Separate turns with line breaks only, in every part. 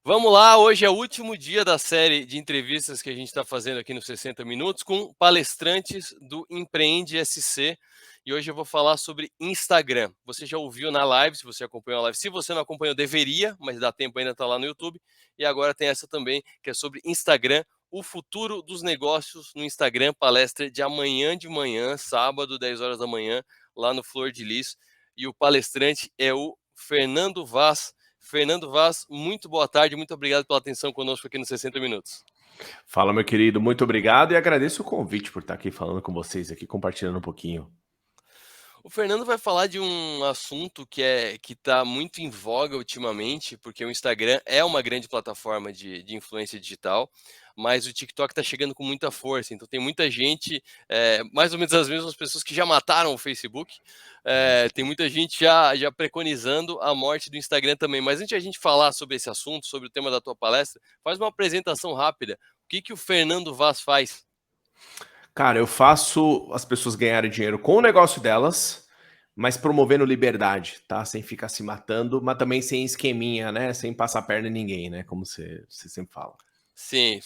Vamos lá, hoje é o último dia da série de entrevistas que a gente está fazendo aqui no 60 Minutos com palestrantes do Empreende SC. E hoje eu vou falar sobre Instagram. Você já ouviu na live, se você acompanhou a live. Se você não acompanhou, deveria, mas dá tempo ainda, está lá no YouTube. E agora tem essa também, que é sobre Instagram, o futuro dos negócios no Instagram, palestra de amanhã de manhã, sábado, 10 horas da manhã, lá no Flor de Lis. E o palestrante é o Fernando Vaz. Fernando Vaz, muito boa tarde, muito obrigado pela atenção conosco aqui no 60 Minutos.
Fala, meu querido, muito obrigado e agradeço o convite por estar aqui falando com vocês, aqui compartilhando um pouquinho.
O Fernando vai falar de um assunto que está muito em voga ultimamente, porque o Instagram é uma grande plataforma de influência digital, mas o TikTok está chegando com muita força. Então tem muita gente, mais ou menos as mesmas pessoas que já mataram o Facebook, tem muita gente já preconizando a morte do Instagram também. Mas antes de a gente falar sobre esse assunto, sobre o tema da tua palestra, faz uma apresentação rápida. O que o Fernando Vaz faz?
Cara, eu faço as pessoas ganharem dinheiro com o negócio delas, mas promovendo liberdade, tá? Sem ficar se matando, mas também sem esqueminha, né? Sem passar a perna em ninguém, né? Como você sempre fala.
Sim,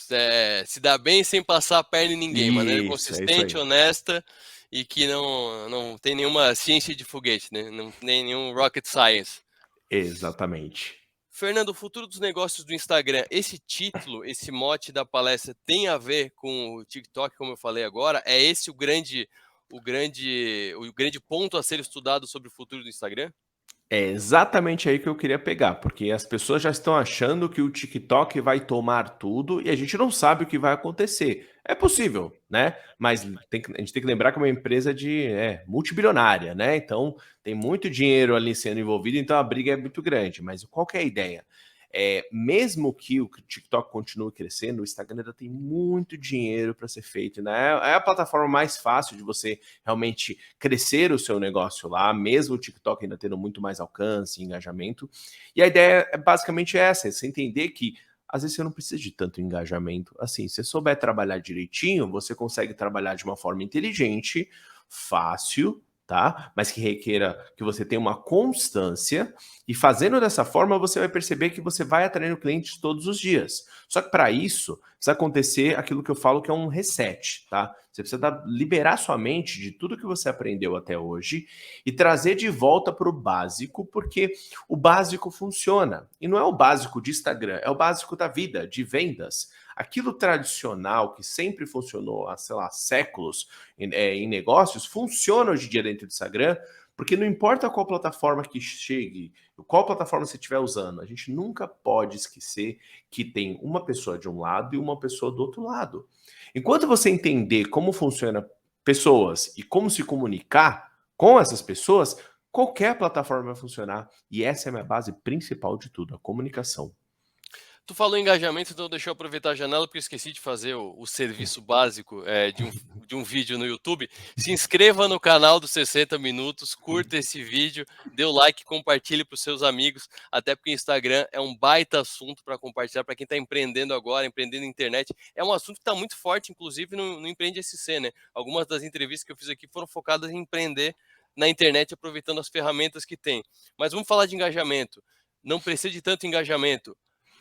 se dá bem sem passar a perna em ninguém, maneira
Isso, é isso
consistente,
aí.
honesta e que não tem nenhuma ciência de foguete, né? Não tem nenhum rocket science.
Exatamente.
Fernando, o futuro dos negócios do Instagram, esse título, esse mote da palestra tem a ver com o TikTok, como eu falei agora? É esse o grande ponto a ser estudado sobre o futuro do Instagram?
É exatamente aí que eu queria pegar, porque as pessoas já estão achando que o TikTok vai tomar tudo e a gente não sabe o que vai acontecer. É possível, né? Mas a gente tem que lembrar que é uma empresa multibilionária, né? Então tem muito dinheiro ali sendo envolvido, então a briga é muito grande. Mas qual que é a ideia? Mesmo que o TikTok continue crescendo, o Instagram ainda tem muito dinheiro para ser feito, né? É a plataforma mais fácil de você realmente crescer o seu negócio lá, mesmo o TikTok ainda tendo muito mais alcance e engajamento. E a ideia é basicamente essa: é você entender que às vezes você não precisa de tanto engajamento. Assim, se você souber trabalhar direitinho, você consegue trabalhar de uma forma inteligente, fácil, tá? Mas que requeira que você tenha uma constância, e fazendo dessa forma você vai perceber que você vai atraindo clientes todos os dias. Só que para isso precisa acontecer aquilo que eu falo que é um reset, tá? Você precisa liberar sua mente de tudo que você aprendeu até hoje e trazer de volta para o básico, porque o básico funciona. E não é o básico de Instagram, é o básico da vida, de vendas. Aquilo tradicional que sempre funcionou há, sei lá, séculos em negócios, funciona hoje em dia dentro do Instagram, porque não importa qual plataforma que chegue, qual plataforma você estiver usando, a gente nunca pode esquecer que tem uma pessoa de um lado e uma pessoa do outro lado. Enquanto você entender como funciona pessoas e como se comunicar com essas pessoas, qualquer plataforma vai funcionar. E essa é a minha base principal de tudo, a comunicação.
Tu falou em engajamento, então deixa eu aproveitar a janela, porque eu esqueci de fazer o serviço básico de um vídeo no YouTube. Se inscreva no canal dos 60 Minutos, curta esse vídeo, dê o like, compartilhe para os seus amigos, até porque o Instagram é um baita assunto para compartilhar para quem está empreendendo agora, empreendendo na internet. É um assunto que está muito forte, inclusive, no Empreende SC, né? Algumas das entrevistas que eu fiz aqui foram focadas em empreender na internet, aproveitando as ferramentas que tem. Mas vamos falar de engajamento. Não precisa de tanto engajamento.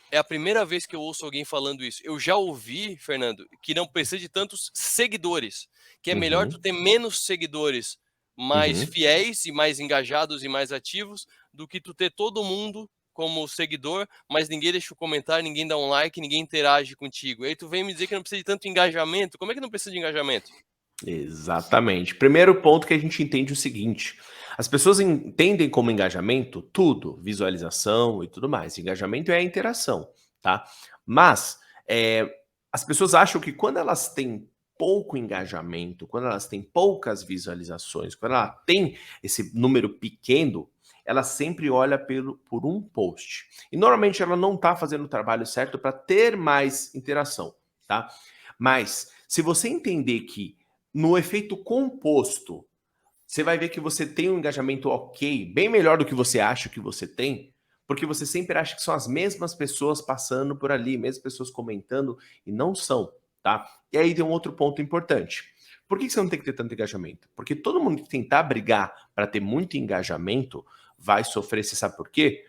É a primeira vez que eu ouço alguém falando isso. Eu já ouvi, Fernando, que não precisa de tantos seguidores, que é melhor tu
Uhum,
ter menos seguidores mais
uhum.
fiéis e mais engajados e mais ativos do que tu ter todo mundo como seguidor, mas ninguém deixa o comentário, ninguém dá um like, ninguém interage contigo. E aí tu vem me dizer que não precisa de tanto engajamento. Como é que não precisa de engajamento?
Exatamente. Primeiro ponto que a gente entende o seguinte: as pessoas entendem como engajamento tudo, visualização e tudo mais. Engajamento é a interação, tá? Mas é, as pessoas acham que quando elas têm pouco engajamento, quando elas têm poucas visualizações, quando ela tem esse número pequeno, ela sempre olha por um post. E normalmente ela não está fazendo o trabalho certo para ter mais interação, tá? Mas se você entender que no efeito composto, você vai ver que você tem um engajamento ok, bem melhor do que você acha que você tem, porque você sempre acha que são as mesmas pessoas passando por ali, mesmas pessoas comentando, e não são, tá? E aí tem um outro ponto importante. Por que você não tem que ter tanto engajamento? Porque todo mundo que tentar brigar para ter muito engajamento vai sofrer, você sabe por quê?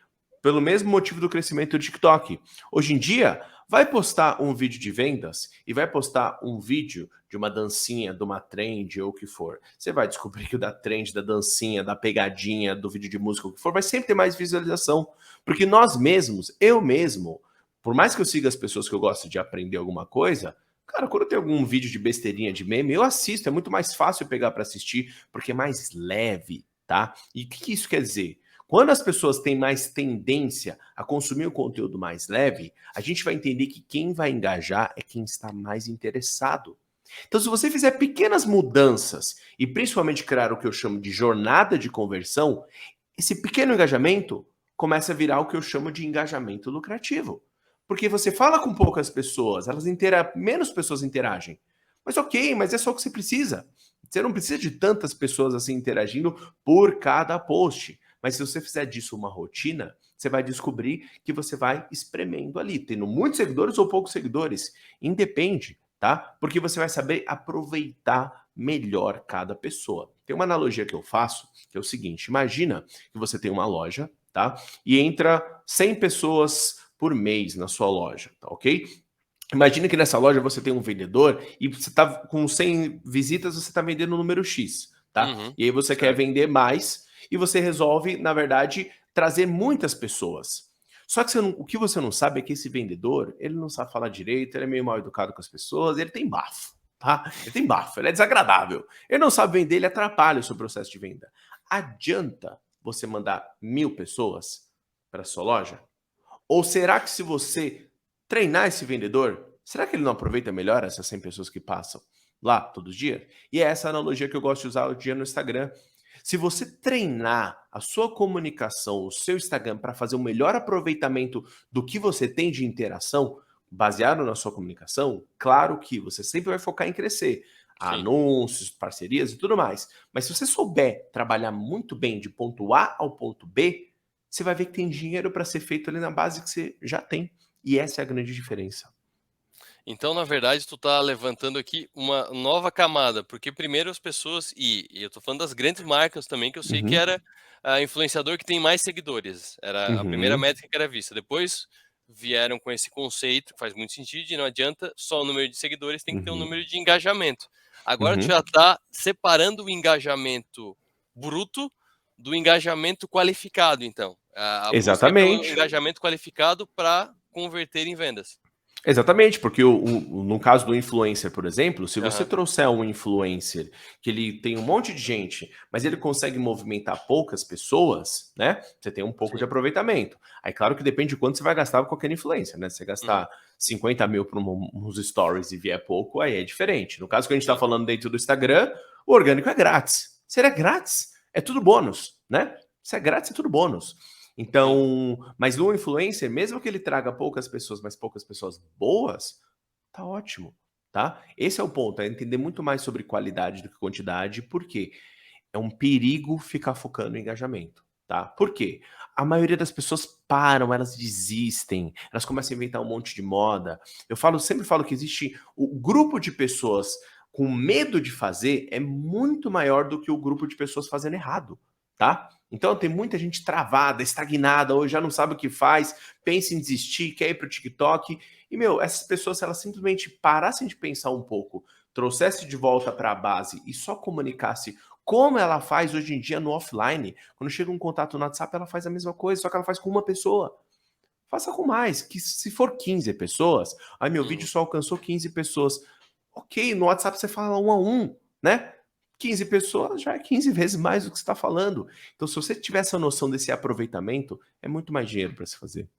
pelo mesmo motivo do crescimento do TikTok. Hoje em dia, vai postar um vídeo de vendas e vai postar um vídeo de uma dancinha, de uma trend ou o que for. Você vai descobrir que o da trend, da dancinha, da pegadinha, do vídeo de música, o que for, vai sempre ter mais visualização. Porque nós mesmos, eu mesmo, por mais que eu siga as pessoas que eu gosto de aprender alguma coisa, cara, quando tem algum vídeo de besteirinha, de meme, eu assisto. É muito mais fácil pegar para assistir, porque é mais leve, tá? E o que isso quer dizer? Quando as pessoas têm mais tendência a consumir o conteúdo mais leve, a gente vai entender que quem vai engajar é quem está mais interessado. Então, se você fizer pequenas mudanças e principalmente criar o que eu chamo de jornada de conversão, esse pequeno engajamento começa a virar o que eu chamo de engajamento lucrativo. Porque você fala com poucas pessoas, menos pessoas interagem. Mas ok, mas é só o que você precisa. Você não precisa de tantas pessoas assim interagindo por cada post. Mas se você fizer disso uma rotina, você vai descobrir que você vai espremendo ali, tendo muitos seguidores ou poucos seguidores. Independe, tá? Porque você vai saber aproveitar melhor cada pessoa. Tem uma analogia que eu faço, que é o seguinte: imagina que você tem uma loja, tá? E entra 100 pessoas por mês na sua loja, tá ok? Imagina que nessa loja você tem um vendedor e você tá com 100 visitas, você está vendendo o número X, tá?
Uhum,
E aí você quer
certo.
vender mais e você resolve, na verdade, trazer muitas pessoas. Só que o que você não sabe é que esse vendedor, ele não sabe falar direito, ele é meio mal educado com as pessoas, ele tem bafo, tá? Ele tem bafo, ele é desagradável. Ele não sabe vender, ele atrapalha o seu processo de venda. Adianta você mandar 1.000 pessoas para sua loja? Ou será que se você treinar esse vendedor, será que ele não aproveita melhor essas 100 pessoas que passam lá todos os dias? E é essa analogia que eu gosto de usar o dia no Instagram. Se você treinar a sua comunicação, o seu Instagram, para fazer o melhor aproveitamento do que você tem de interação, baseado na sua comunicação, claro que você sempre vai focar em crescer.
Sim.
Anúncios, parcerias e tudo mais. Mas se você souber trabalhar muito bem de ponto A ao ponto B, você vai ver que tem dinheiro para ser feito ali na base que você já tem. E essa é a grande diferença.
Então, na verdade, tu tá levantando aqui uma nova camada, porque primeiro as pessoas, e eu tô falando das grandes marcas também, que eu sei que
Uhum,
era a influenciador que tem mais seguidores, era a primeira
uhum,
métrica que era vista. Depois vieram com esse conceito, que faz muito sentido, de não adianta só o número de seguidores, tem que ter um
uhum,
número de engajamento. Agora tu
uhum.
já tá separando o engajamento bruto do engajamento qualificado, então. A busca é pelo
Exatamente.
engajamento qualificado para converter em vendas.
Exatamente, porque no caso do influencer, por exemplo, se você
Aham,
trouxer um influencer que ele tem um monte de gente, mas ele consegue movimentar poucas pessoas, né? Você tem um pouco de
sim.
aproveitamento. Aí, claro que depende de quanto você vai gastar com qualquer influencer, né? Se você
Uhum,
gastar 50 mil para uns stories e vier pouco, aí é diferente. No caso que a gente está
sim.
falando dentro do Instagram, o orgânico é grátis. Se ele é grátis, é tudo bônus, né? Se é grátis, é tudo bônus.
Sim.
Então, mas no influencer, mesmo que ele traga poucas pessoas, mas poucas pessoas boas, tá ótimo, tá? Esse é o ponto, é entender muito mais sobre qualidade do que quantidade, porque é um perigo ficar focando em engajamento, tá? Por quê? A maioria das pessoas param, elas desistem, elas começam a inventar um monte de moda. Sempre falo que existe o grupo de pessoas com medo de fazer é muito maior do que o grupo de pessoas fazendo errado, tá? Então tem muita gente travada, estagnada, ou já não sabe o que faz, pensa em desistir, quer ir pro TikTok. E, meu, essas pessoas, se elas simplesmente parassem de pensar um pouco, trouxesse de volta para a base e só comunicasse como ela faz hoje em dia no offline. Quando chega um contato no WhatsApp, ela faz a mesma coisa, só que ela faz com uma pessoa. Faça com mais, que se for 15 pessoas, aí meu vídeo
Uhum.
só alcançou 15 pessoas. Ok, no WhatsApp você fala um a um, né? 15 pessoas já é 15 vezes mais do que você está falando. Então, se você tiver essa noção desse aproveitamento, é muito mais dinheiro para se fazer.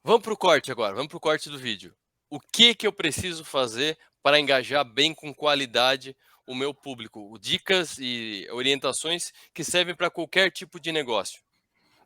Vamos para o corte agora, vamos para o corte do vídeo. O que que eu preciso fazer para engajar bem com qualidade o meu público? Dicas e orientações que servem para qualquer tipo de negócio.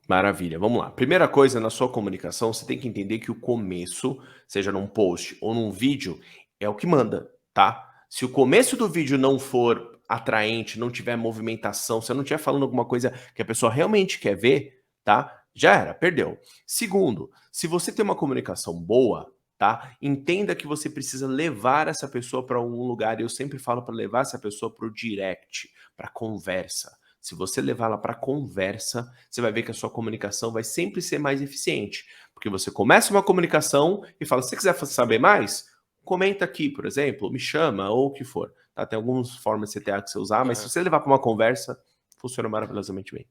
Maravilha, vamos lá. Primeira coisa, na sua comunicação, você tem que entender que o começo, seja num post ou num vídeo, é o que manda, tá? Se o começo do vídeo não for atraente, não tiver movimentação, se eu não estiver falando alguma coisa que a pessoa realmente quer ver, tá? Já era, perdeu. Segundo, se você tem uma comunicação boa, tá? Entenda que você precisa levar essa pessoa para um lugar. Eu sempre falo para levar essa pessoa para o direct, para conversa. Se você levar ela para conversa, você vai ver que a sua comunicação vai sempre ser mais eficiente. Porque você começa uma comunicação e fala: se você quiser saber mais, comenta aqui, por exemplo, me chama ou o que for. Tá? Tem algumas formas de CTA que você usar, mas se
Aham.
você levar para uma conversa, funciona maravilhosamente bem.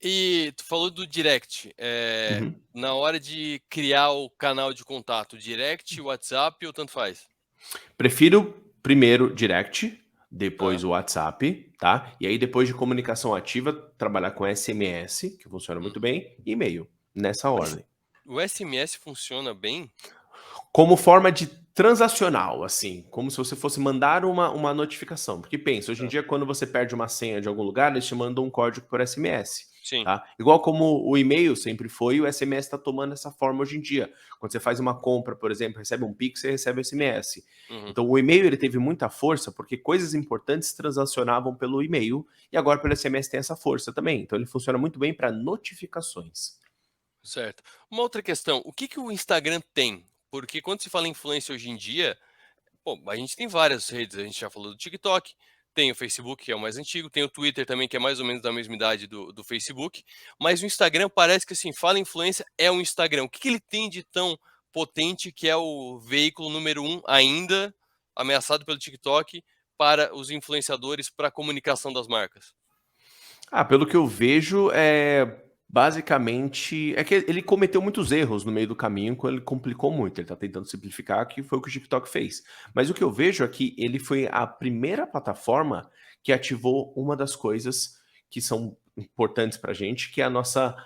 E tu falou do direct,
Uhum.
na hora de criar o canal de contato, direct, WhatsApp ou tanto faz?
Prefiro primeiro direct, depois
Tá.
o WhatsApp, tá? E aí depois de comunicação ativa, trabalhar com SMS, que funciona muito
Uhum.
bem, e e-mail, nessa
Mas
ordem.
o SMS funciona bem?
Como forma de transacional, assim, como se você fosse mandar uma notificação. Porque pensa, hoje em
Tá.
dia, quando você perde uma senha de algum lugar, eles te mandam um código por SMS,
Sim.
tá? Igual como o e-mail sempre foi, o SMS está tomando essa forma hoje em dia. Quando você faz uma compra, por exemplo, recebe um Pix, você recebe um SMS.
Uhum.
Então, o e-mail ele teve muita força porque coisas importantes transacionavam pelo e-mail e agora pelo SMS tem essa força também. Então, ele funciona muito bem para notificações.
Certo. Uma outra questão, o que que o Instagram tem? Porque quando se fala em influência hoje em dia, pô, a gente tem várias redes, a gente já falou do TikTok, tem o Facebook, que é o mais antigo, tem o Twitter também, que é mais ou menos da mesma idade do Facebook, mas o Instagram parece que, assim, fala influência, é o Instagram. O que que ele tem de tão potente que é o veículo número um ainda, ameaçado pelo TikTok, para os influenciadores, para a comunicação das marcas?
Ah, pelo que eu vejo, basicamente é que ele cometeu muitos erros no meio do caminho quando ele complicou muito, ele tá tentando simplificar, que foi o que o TikTok fez. Mas o que eu vejo é que ele foi a primeira plataforma que ativou uma das coisas que são importantes pra gente, que é a nossa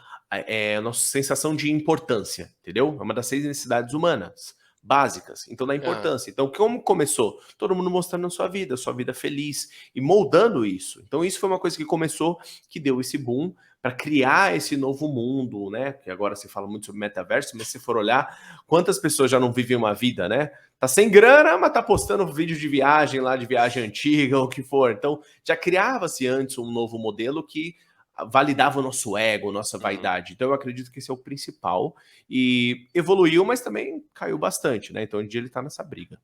sensação de importância, entendeu? É uma das 6 necessidades humanas básicas, então da
Aham.
importância. Então como começou? Todo mundo mostrando a sua vida feliz e moldando isso. Então isso foi uma coisa que começou que deu esse boom para criar esse novo mundo, né? Que agora se fala muito sobre metaverso, mas se for olhar, quantas pessoas já não vivem uma vida, né? Tá sem grana, mas tá postando vídeo de viagem lá, de viagem antiga, ou o que for. Então, já criava-se antes um novo modelo que validava o nosso ego, nossa
Uhum.
vaidade. Então, eu acredito que esse é o principal. E evoluiu, mas também caiu bastante, né? Então, hoje em dia ele tá nessa briga.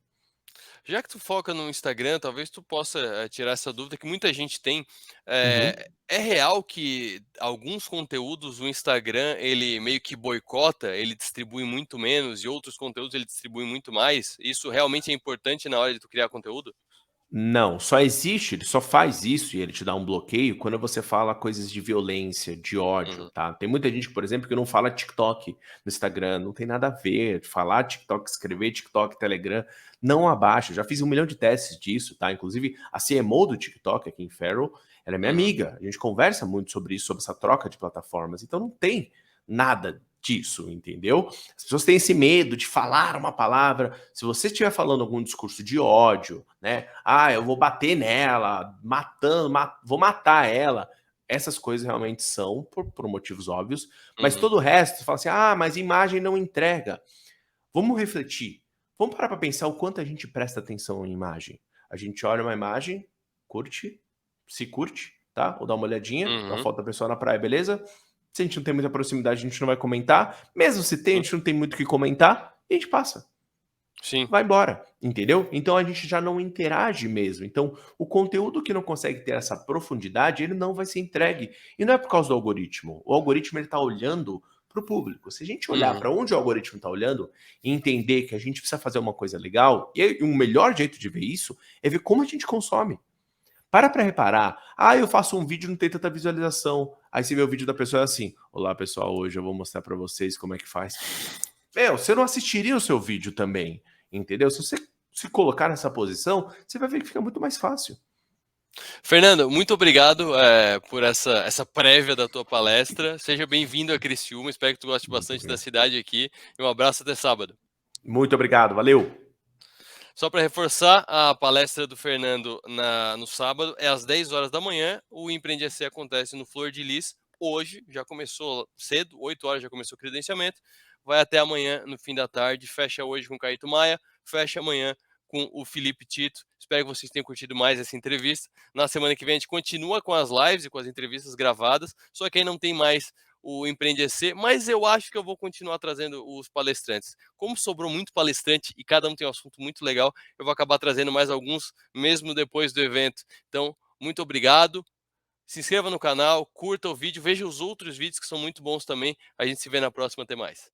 Já que tu foca no Instagram, talvez tu possa, tirar essa dúvida que muita gente tem.
Uhum.
É real que alguns conteúdos o Instagram, ele meio que boicota, ele distribui muito menos e outros conteúdos ele distribui muito mais? Isso realmente é importante na hora de tu criar conteúdo?
Não, só existe, ele só faz isso e ele te dá um bloqueio quando você fala coisas de violência, de ódio,
Uhum,
tá? Tem muita gente, por exemplo, que não fala TikTok no Instagram, não tem nada a ver. Falar TikTok, escrever TikTok, Telegram, não abaixa. Já fiz 1 milhão de testes disso, tá? Inclusive, a CMO do TikTok aqui em Ferro, ela é minha
uhum,
amiga. A gente conversa muito sobre isso, sobre essa troca de plataformas. Então não tem nada disso, entendeu? As pessoas têm esse medo de falar uma palavra. Se você estiver falando algum discurso de ódio, né? Ah, eu vou bater nela, matando, vou matar ela. Essas coisas realmente são por motivos óbvios, mas
uhum.
todo o resto, você fala assim: ah, mas imagem não entrega. Vamos refletir. Vamos parar para pensar o quanto a gente presta atenção em imagem. A gente olha uma imagem, curte, se curte, tá? Ou dá uma olhadinha, uma
Uhum,
foto da pessoa na praia, beleza? Se a gente não tem muita proximidade, a gente não vai comentar. Mesmo se tem, a
sim,
gente não tem muito o que comentar, e a gente passa.
sim.
Vai embora, entendeu? Então a gente já não interage mesmo. Então, o conteúdo que não consegue ter essa profundidade, ele não vai ser entregue. E não é por causa do algoritmo. O algoritmo ele tá olhando para o público. Se a gente olhar
Uhum.
para onde o algoritmo está olhando e entender que a gente precisa fazer uma coisa legal, e o melhor jeito de ver isso é ver como a gente consome. Para reparar. Ah, eu faço um vídeo e não tem tanta visualização. Aí você vê o vídeo da pessoa assim: Olá pessoal, hoje eu vou mostrar para vocês como é que faz. Meu, você não assistiria o seu vídeo também, entendeu? Se você se colocar nessa posição, você vai ver que fica muito mais fácil.
Fernando, muito obrigado, por essa prévia da tua palestra. Seja bem-vindo a Criciúma, espero que tu goste
Muito
bastante da
obrigado.
cidade aqui, e um abraço até sábado.
Muito obrigado, valeu.
Só para reforçar, a palestra do Fernando no sábado é às 10 horas da manhã. O Empreende EC acontece no Flor de Lis. Hoje já começou cedo, 8 horas já começou o credenciamento. Vai até amanhã, no fim da tarde. Fecha hoje com o Caíto Maia, fecha amanhã com o Felipe Tito. Espero que vocês tenham curtido mais essa entrevista. Na semana que vem a gente continua com as lives e com as entrevistas gravadas, só que aí não tem mais o Empreende EC, mas eu acho que eu vou continuar trazendo os palestrantes. Como sobrou muito palestrante e cada um tem um assunto muito legal, eu vou acabar trazendo mais alguns, mesmo depois do evento. Então, muito obrigado, Se inscreva no canal, curta o vídeo, veja os outros vídeos que são muito bons também. A gente se vê na próxima, até mais.